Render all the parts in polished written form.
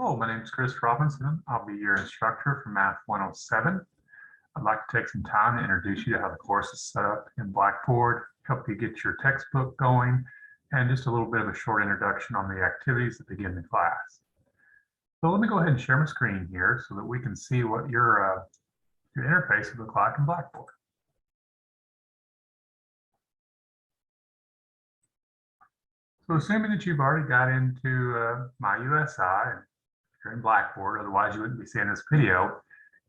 Hello, my name is Chris Robinson. I'll be your instructor for Math 107. I'd like to take some time to introduce you to how the course is set up in Blackboard, help you get your textbook going, and just a little bit of a short introduction on the activities that begin the class. So let me go ahead and share my screen here so that we can see what your interface will look like in Blackboard. So assuming that you've already got into MyUSI, and you're in Blackboard, otherwise you wouldn't be seeing this video.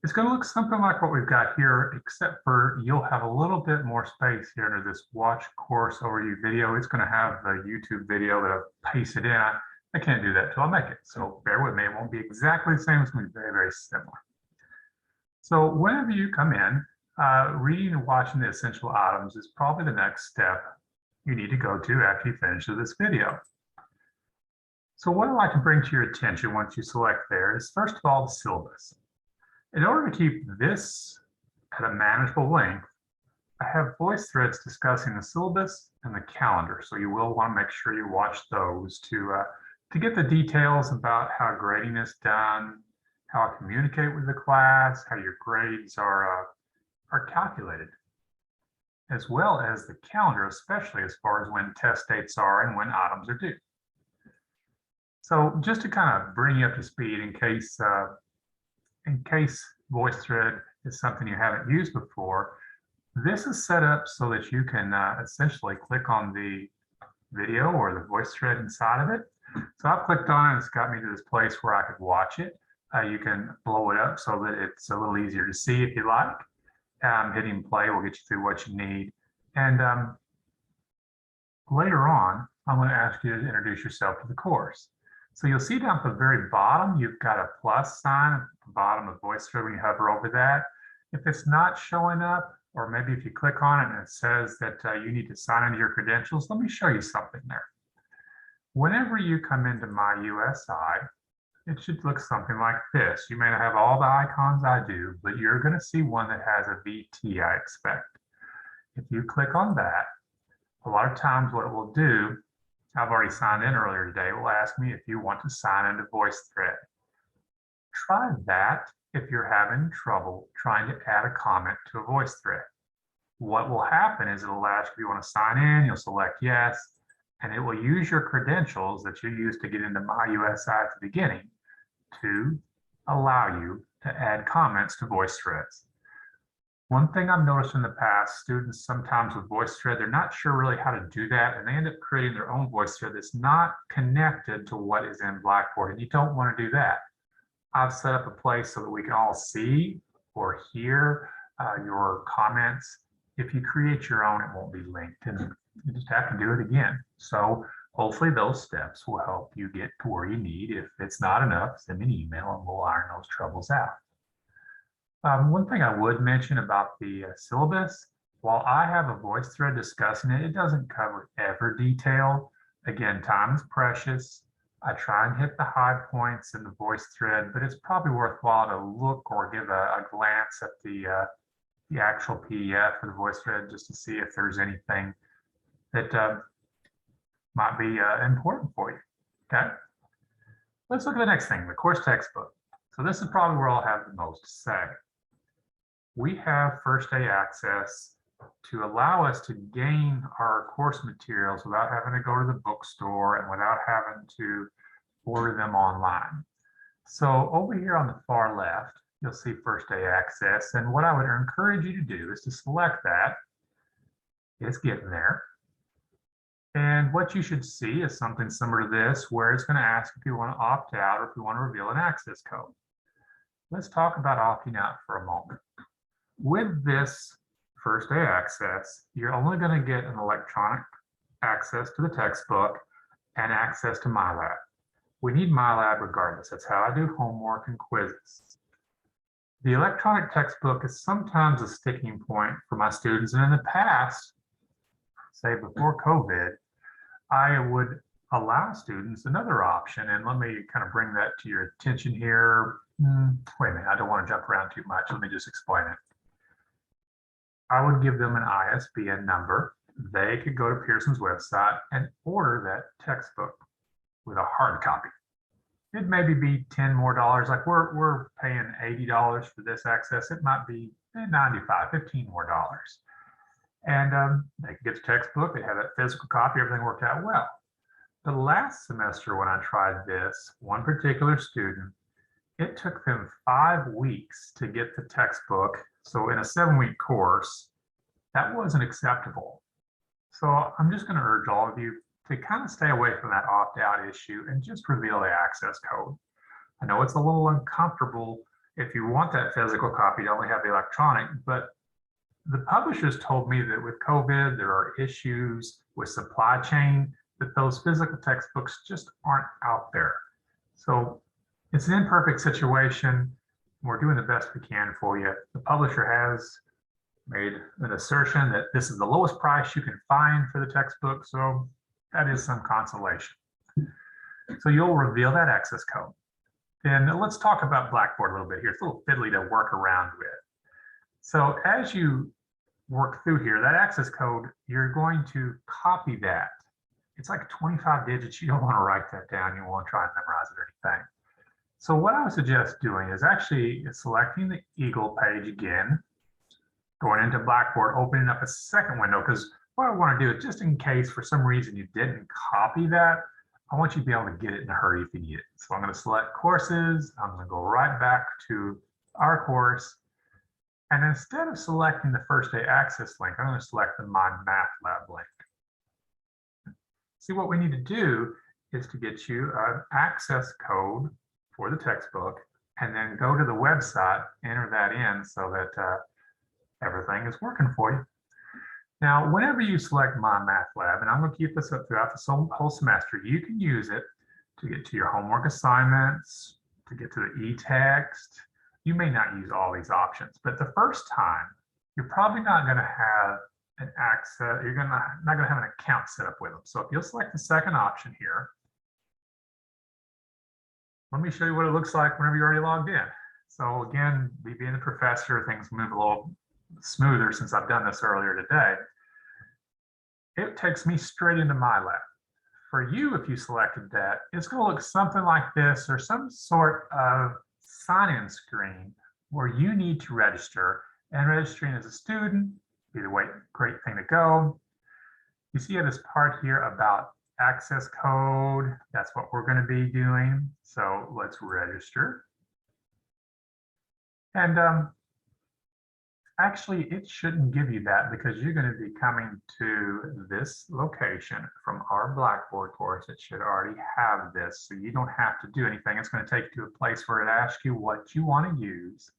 It's going to look something like what we've got here, except for you'll have a little bit more space here under this watch course overview video. It's going to have the YouTube video that I've pasted in. I can't do that till I make it. So bear with me. It won't be exactly the same. It's going to be very, very similar. So whenever you come in, reading and watching the essential items is probably the next step you need to go to after you finish this video. So what I'd like to bring to your attention once you select there is, first of all, the syllabus. In order to keep this at a manageable length, I have VoiceThreads discussing the syllabus and the calendar. So you will want to make sure you watch those to get the details about how grading is done, how I communicate with the class, how your grades are calculated, as well as the calendar, especially as far as when test dates are and when items are due. So just to kind of bring you up to speed in case VoiceThread is something you haven't used before, this is set up so that you can essentially click on the video or the VoiceThread inside of it. So I've clicked on it, it's got me to this place where I could watch it. You can blow it up so that it's a little easier to see if you like. Hitting play will get you through what you need. And later on, I'm going to ask you to introduce yourself to the course. So you'll see down at the very bottom, you've got a plus sign at the bottom of VoiceThread when you hover over that. If it's not showing up, or maybe if you click on it and it says that you need to sign into your credentials, let me show you something there. Whenever you come into MyUSI, it should look something like this. You may not have all the icons I do, but you're going to see one that has a VT, I expect. If you click on that, a lot of times what it will do, I've already signed in earlier today, it will ask me if you want to sign into VoiceThread. Try that if you're having trouble trying to add a comment to a VoiceThread. What will happen is it'll ask if you want to sign in, you'll select yes, and it will use your credentials that you used to get into MyUSI at the beginning to allow you to add comments to VoiceThreads. One thing I've noticed in the past, students sometimes with VoiceThread, they're not sure really how to do that, and they end up creating their own VoiceThread that's not connected to what is in Blackboard, and you don't want to do that. I've set up a place so that we can all see or hear your comments. If you create your own, it won't be linked, and you just have to do it again. So hopefully those steps will help you get to where you need. If it's not enough, send me an email and we'll iron those troubles out. One thing I would mention about the syllabus, while I have a VoiceThread discussing it, it doesn't cover every detail. Again, time is precious. I try and hit the high points in the VoiceThread, but it's probably worthwhile to look or give a glance at the actual PDF for the VoiceThread just to see if there's anything that might be important for you. Okay, let's look at the next thing, the course textbook. So this is probably where I'll have the most to say. We have first day access to allow us to gain our course materials without having to go to the bookstore and without having to order them online. So over here on the far left, you'll see first day access. And what I would encourage you to do is to select that. It's getting there. And what you should see is something similar to this, where it's going to ask if you want to opt out or if you want to reveal an access code. Let's talk about opting out for a moment. With this first day access, you're only going to get an electronic access to the textbook and access to MyLab. We need MyLab regardless. That's how I do homework and quizzes. The electronic textbook is sometimes a sticking point for my students, and in the past, say before COVID, I would allow students another option, and let me kind of bring that to your attention here. Wait a minute, I don't want to jump around too much. Let me just explain it. I would give them an ISBN number. They could go to Pearson's website and order that textbook with a hard copy. It maybe be 10 more dollars. Like we're paying $80 for this access. It might be 95, 15 more dollars. And they can get the textbook, they have that physical copy, everything worked out well. The last semester when I tried this, one particular student, it took them 5 weeks to get the textbook. So in a 7-week course, that wasn't acceptable. So I'm just going to urge all of you to kind of stay away from that opt-out issue and just reveal the access code. I know it's a little uncomfortable if you want that physical copy to only have the electronic, but the publishers told me that with COVID, there are issues with supply chain, that those physical textbooks just aren't out there. So it's an imperfect situation. We're doing the best we can for you. The publisher has made an assertion that this is the lowest price you can find for the textbook. So that is some consolation. So you'll reveal that access code. Then let's talk about Blackboard a little bit here. It's a little fiddly to work around with. So as you work through here, that access code, you're going to copy that. It's like 25 digits. You don't want to write that down. You won't try and memorize it or anything. So what I would suggest doing is actually selecting the Eagle page again, going into Blackboard, opening up a second window, because what I want to do is just in case for some reason you didn't copy that, I want you to be able to get it in a hurry if you need it. So I'm going to select courses. I'm going to go right back to our course. And instead of selecting the first day access link, I'm going to select the My Math Lab link. See, what we need to do is to get you an access code for the textbook and then go to the website, enter that in so that everything is working for you. Now, whenever you select My Math Lab, and I'm going to keep this up throughout the whole semester, you can use it to get to your homework assignments, to get to the e-text. You may not use all these options, but the first time, you're probably not going to have an access, you're not going to have an account set up with them. So if you'll select the second option here, let me show you what it looks like whenever you're already logged in. So again, me being the professor, things move a little smoother since I've done this earlier today. It takes me straight into My Lab. For you, if you selected that, it's going to look something like this or some sort of sign-in screen where you need to register, and registering as a student be the great thing to go. You see this part here about access code. That's what we're going to be doing. So let's register. And actually, it shouldn't give you that because you're going to be coming to this location from our Blackboard course. It should already have this, so you don't have to do anything. It's going to take you to a place where it asks you what you want to use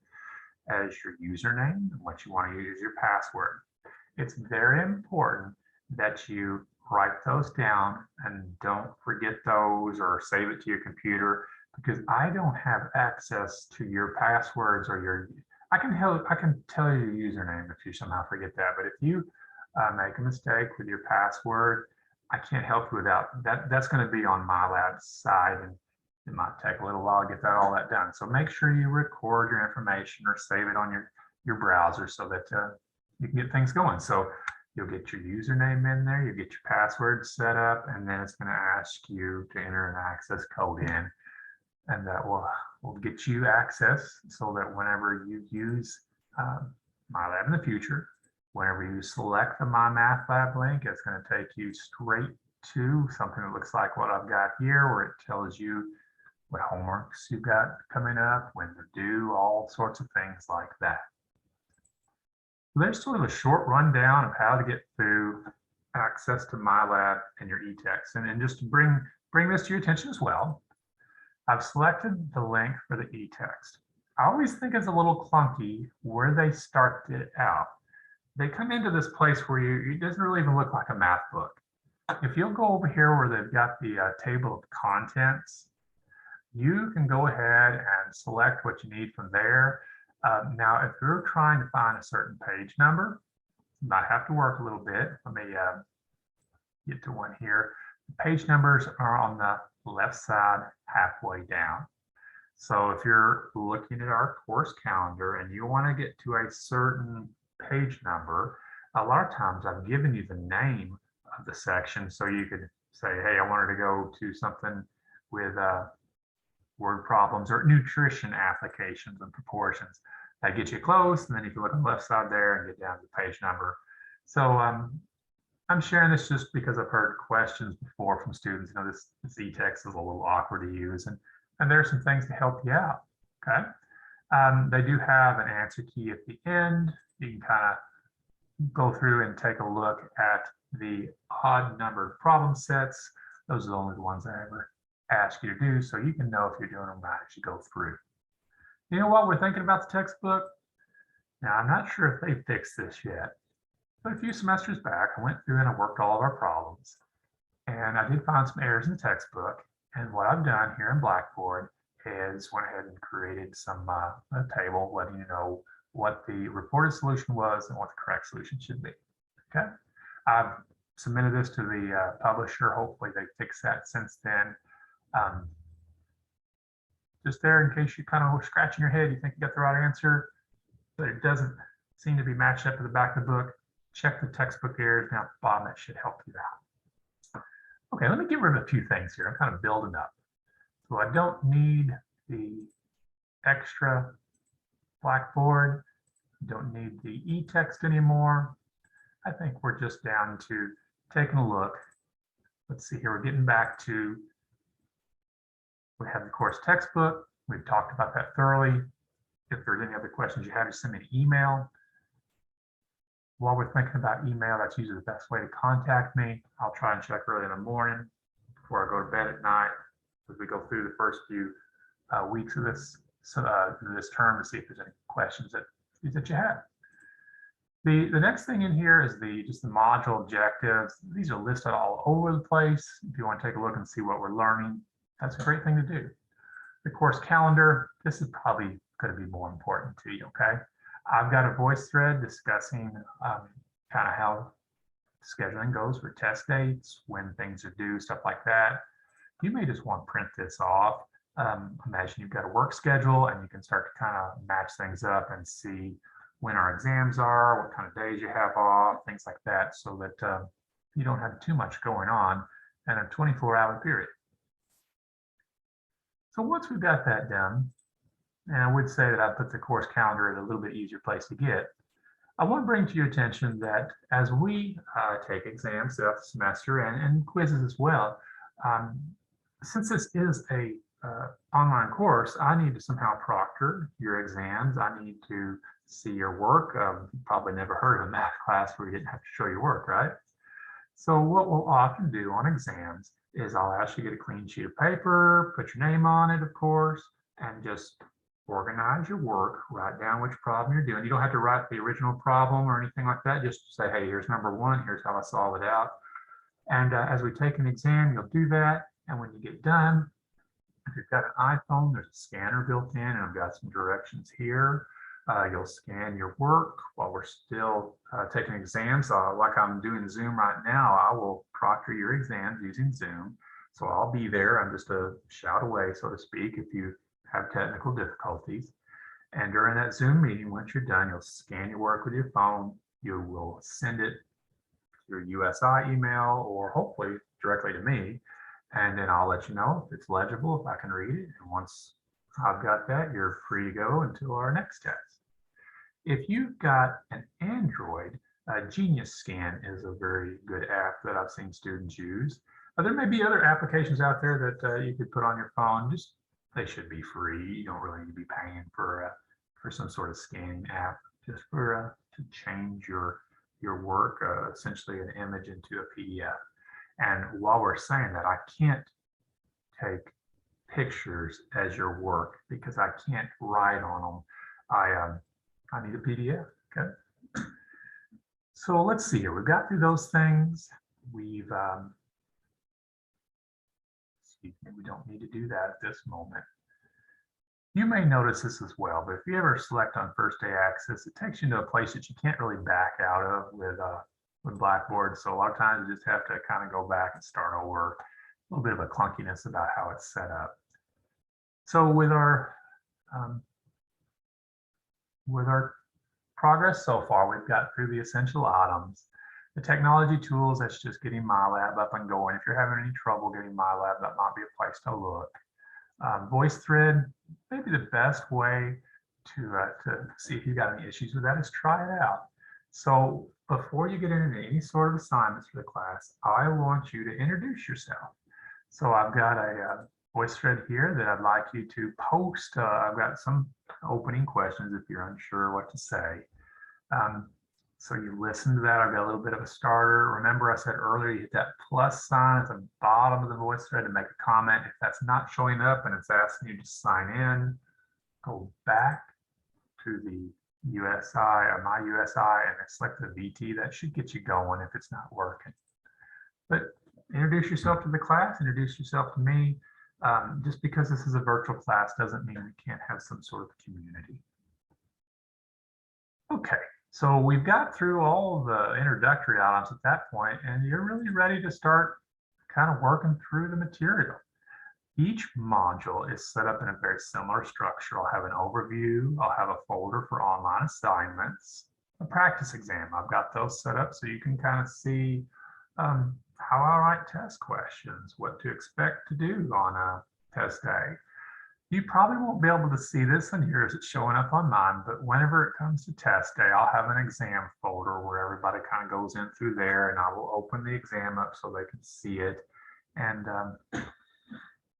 as your username and what you want to use as your password. It's very important that you write those down and don't forget those or save it to your computer, because I don't have access to your passwords or your, I can tell you your username if you somehow forget that, but if you make a mistake with your password, I can't help you with that. That's going to be on My Lab's side, and it might take a little while to get all that done. So make sure you record your information or save it on your browser so that you can get things going. So you'll get your username in there, you get your password set up, and then it's going to ask you to enter an access code in, and that will get you access so that whenever you use My Lab in the future, whenever you select the My Math Lab link, it's going to take you straight to something that looks like what I've got here, where it tells you what homeworks you've got coming up, when they're due, all sorts of things like that. There's sort of a short rundown of how to get through access to My Lab and your e-text. And just to bring this to your attention as well, I've selected the link for the e-text. I always think it's a little clunky where they start it out. They come into this place where it doesn't really even look like a math book. If you'll go over here where they've got the table of contents, you can go ahead and select what you need from there. Now, if you're trying to find a certain page number, you might have to work a little bit. Let me get to one here. The page numbers are on the left side halfway down. So if you're looking at our course calendar and you want to get to a certain page number, a lot of times I've given you the name of the section so you could say, hey, I wanted to go to something with word problems or nutrition applications and proportions. That gets you close, and then you can look on the left side there and get down to the page number. So I'm sharing this just because I've heard questions before from students. You know, this e-text is a little awkward to use, and there are some things to help you out, okay? They do have an answer key at the end. You can kind of go through and take a look at the odd numbered problem sets. Those are the only ones I ever ask you to do, so you can know if you're doing them right as you go through. You know what we're thinking about the textbook? Now, I'm not sure if they fixed this yet, but a few semesters back, I went through and I worked all of our problems, and I did find some errors in the textbook. And what I've done here in Blackboard is went ahead and created some a table letting you know what the reported solution was and what the correct solution should be. Okay, I've submitted this to the publisher. Hopefully they fixed that since then. Just there in case you kind of were scratching your head, you think you got the right answer, but it doesn't seem to be matched up to the back of the book. Check the textbook errors down at the bottom. That should help you out. Okay, let me get rid of a few things here. I'm kind of building up. So I don't need the extra Blackboard. Don't need the e-text anymore. I think we're just down to taking a look. Let's see here. We're getting back to, we have the course textbook. We've talked about that thoroughly. If there's any other questions you have, just send me an email. While we're thinking about email, that's usually the best way to contact me. I'll try and check early in the morning before I go to bed at night as we go through the first few weeks of this term to see if there's any questions that you have. The next thing in here is just the module objectives. These are listed all over the place. If you want to take a look and see what we're learning, that's a great thing to do. The course calendar, this is probably going to be more important to you, okay? I've got a voice thread discussing kind of how scheduling goes for test dates, when things are due, stuff like that. You may just want to print this off. Imagine you've got a work schedule and you can start to kind of match things up and see when our exams are, what kind of days you have off, things like that, so that you don't have too much going on in a 24-hour period. So once we've got that done, and I would say that I put the course calendar at a little bit easier place to get, I want to bring to your attention that as we take exams throughout the semester and quizzes as well, since this is a online course, I need to somehow proctor your exams. I need to see your work. You probably never heard of a math class where you didn't have to show your work, right? So what we'll often do on exams is I'll ask you to get a clean sheet of paper, put your name on it, of course, and just organize your work, write down which problem you're doing. You don't have to write the original problem or anything like that. Just say, hey, here's number one, here's how I solve it out. And as we take an exam, you'll do that. And when you get done, if you've got an iPhone, there's a scanner built in, and I've got some directions here. You'll scan your work while we're still taking exams. Like I'm doing Zoom right now, I will proctor your exams using Zoom. So I'll be there. I'm just a shout away, so to speak, if you have technical difficulties. And during that Zoom meeting, once you're done, you'll scan your work with your phone. You will send it to your USI email or hopefully directly to me. And then I'll let you know if it's legible, if I can read it. And once I've got that, you're free to go until our next test. If you've got an Android, Genius Scan is a very good app that I've seen students use. There may be other applications out there that you could put on your phone. Just they should be free. You don't really need to be paying for some sort of scanning app just for to change your work, essentially an image into a PDF. And while we're saying that, I can't take pictures as your work because I can't write on them. I need a PDF. Okay. So let's see here. We've got through those things. We don't need to do that at this moment. You may notice this as well, but if you ever select on first day access, it takes you to a place that you can't really back out of with Blackboard. So a lot of times you just have to kind of go back and start over. A little bit of a clunkiness about how it's set up. So with our progress so far, we've got through the essential items. The technology tools, that's just getting MyLab up and going. If you're having any trouble getting MyLab, that might be a place to look. VoiceThread, maybe the best way to see if you got any issues with that is try it out. So before you get into any sort of assignments for the class, I want you to introduce yourself. So I've got a VoiceThread here that I'd like you to post. I've got some opening questions if you're unsure what to say. So you listen to that. I've got a little bit of a starter. Remember I said earlier, you hit that plus sign at the bottom of the VoiceThread to make a comment. If that's not showing up and it's asking you to sign in, go back to the USI or My USI and then select the VT. That should get you going if it's not working. But introduce yourself to the class, introduce yourself to me. Just because this is a virtual class doesn't mean we can't have some sort of community. Okay, so we've got through all the introductory items at that point, and you're really ready to start kind of working through the material. Each module is set up in a very similar structure. I'll have an overview, I'll have a folder for online assignments, a practice exam. I've got those set up so you can kind of see how I write test questions, what to expect to do on a test day. You probably won't be able to see this on yours, it's showing up on mine, but whenever it comes to test day, I'll have an exam folder where everybody kind of goes in through there, and I will open the exam up so they can see it and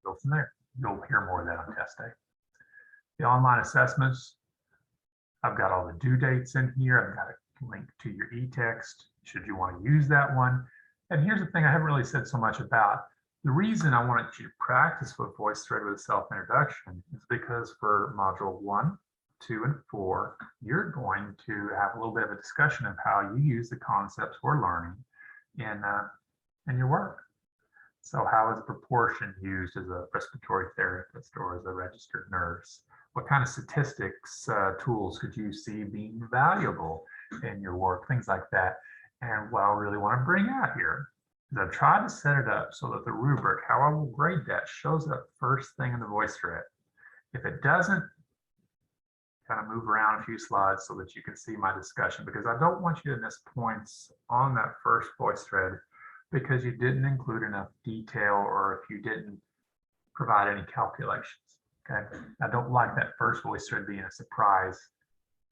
go from there. You'll hear more of that on test day. The online assessments, I've got all the due dates in here. I've got a link to your e-text should you want to use that one. And here's the thing I haven't really said so much about. The reason I wanted you to practice with VoiceThread with a self-introduction is because for module 1, 2, and 4, you're going to have a little bit of a discussion of how you use the concepts we're learning in your work. So how is proportion used as a respiratory therapist or as a registered nurse? What kind of statistics tools could you see being valuable in your work? Things like that. And what I really want to bring out here is I've tried to set it up so that the rubric, how I will grade that, shows up first thing in the VoiceThread. If it doesn't, kind of move around a few slides so that you can see my discussion, because I don't want you to miss points on that first VoiceThread because you didn't include enough detail or if you didn't provide any calculations. Okay, I don't like that first VoiceThread being a surprise.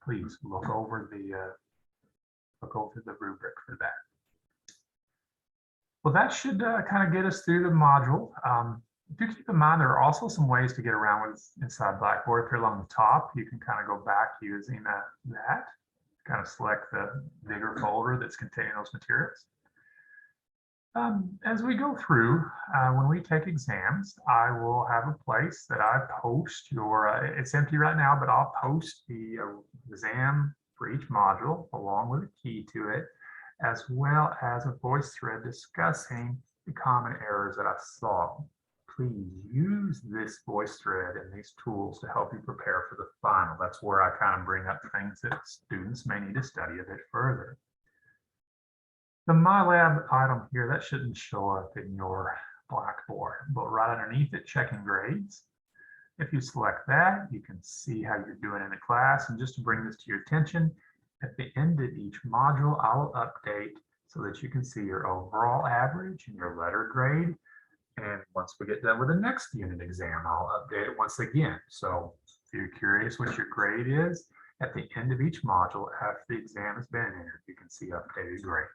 Please look over the rubric for that. Well, that should kind of get us through the module. Do keep in mind there are also some ways to get around with inside Blackboard. If you're along the top, you can kind of go back using that. Kind of select the bigger folder that's containing those materials. As we go through, when we take exams, I will have a place that I post your, it's empty right now, but I'll post the exam for each module along with a key to it, as well as a VoiceThread discussing the common errors that I saw. Please use this VoiceThread and these tools to help you prepare for the final. That's where I kind of bring up things that students may need to study a bit further. The MyLab item here, that shouldn't show up in your Blackboard, but right underneath it, checking grades. If you select that, you can see how you're doing in the class. And just to bring this to your attention, at the end of each module, I'll update so that you can see your overall average and your letter grade. And once we get done with the next unit exam, I'll update it once again. So if you're curious what your grade is, at the end of each module, after the exam has been entered, you can see updated grades.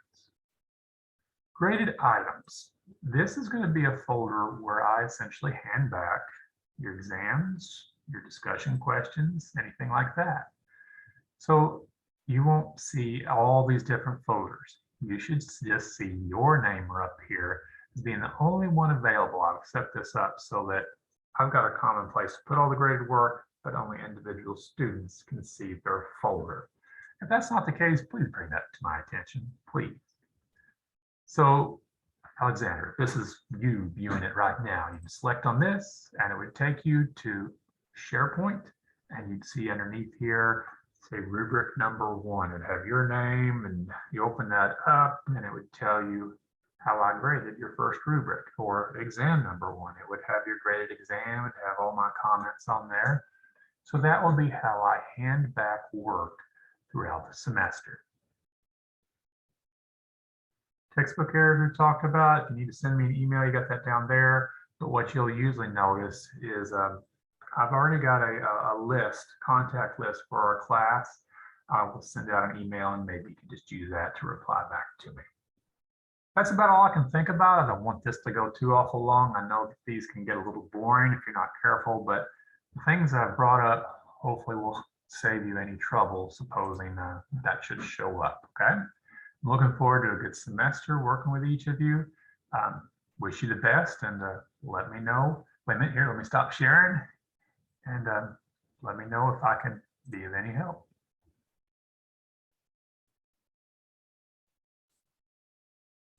Graded items. This is going to be a folder where I essentially hand back your exams, your discussion questions, anything like that. So you won't see all these different folders. You should just see your name up here as being the only one available. I've set this up so that I've got a common place to put all the graded work, but only individual students can see their folder. If that's not the case, please bring that to my attention, please. So Alexander, this is you viewing it right now. You can select on this and it would take you to SharePoint, and you'd see underneath here, say rubric number 1, and have your name, and you open that up and it would tell you how I graded your first rubric. Or exam number 1, it would have your graded exam and have all my comments on there. So that will be how I hand back work throughout the semester. Textbook errors we talked about. If you need to send me an email, you got that down there. But what you'll usually notice is I've already got a list, contact list for our class. I will send out an email and maybe you can just use that to reply back to me. That's about all I can think about. I don't want this to go too awful long. I know that these can get a little boring if you're not careful, but the things I've brought up hopefully will save you any trouble, supposing that should show up, okay? I'm looking forward to a good semester working with each of you. Wish you the best, and let me know. Wait a minute here, let me stop sharing, and let me know if I can be of any help.